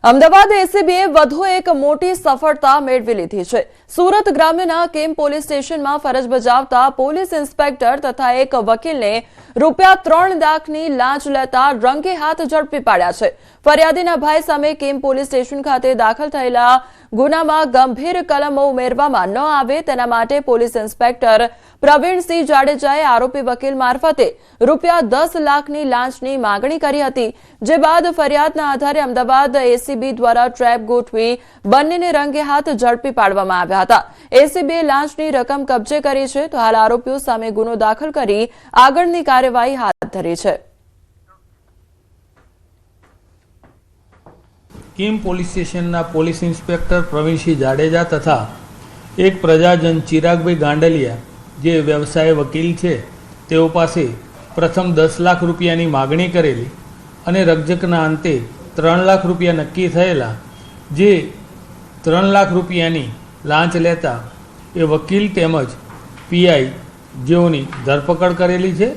અમદાવાદ એસીબીએ વધુ એક મોટી સફળતા મેળવી લીધી છે। સુરત ગ્રામ્યના કેમ પોલીસ સ્ટેશનમાં ફરજ બજાવતા પોલીસ ઇન્સ્પેક્ટર તથા એક વકીલને રૂપિયા 3 લાખની લાંચ લેતા રંગે હાથ ઝડપી પાડ્યા છે। ફરિયાદીના ભાઈ સામે કેમ પોલીસ સ્ટેશન ખાતે દાખલ થયેલા ગુનામાં ગંભીર કલમો ઉમેરવામાં ન આવે તેના માટે પોલીસ ઇન્સ્પેક્ટર પ્રવીણસિંહ જાડેજાએ આરોપી વકીલ મારફતે રૂપિયા 10 લાખની લાંચની માંગણી કરી હતી, જે બાદ ફરિયાદના આધારે અમદાવાદ એસીબી દ્વારા ટ્રેપ ગોઠવી બંનેને રંગે હાથ ઝડપી પાડવામાં આવ્યા હતા। એસીબીએ લાંચની રકમ કબજે કરી છે, તો હાલ આરોપીઓ સામે ગુનો દાખલ કરી આગળની કાર્યવાહી હાથ ધરી છે। કેમ પોલીસ સ્ટેશનના પોલીસ ઇન્સ્પેક્ટર પ્રવીણસિંહ જાડેજા તથા એક પ્રજાજન ચિરાગભાઈ ગાંડલિયા જે વ્યવસાય વકીલ છે તેઓ પાસે પ્રથમ 10 લાખ રૂપિયાની માગણી કરેલી અને રકઝકના અંતે 3 લાખ રૂપિયા નક્કી થયેલા, જે 3 લાખ રૂપિયાની લાંચ લેતા એ વકીલ તેમજ પીઆઈ જેઓની ધરપકડ કરેલી છે।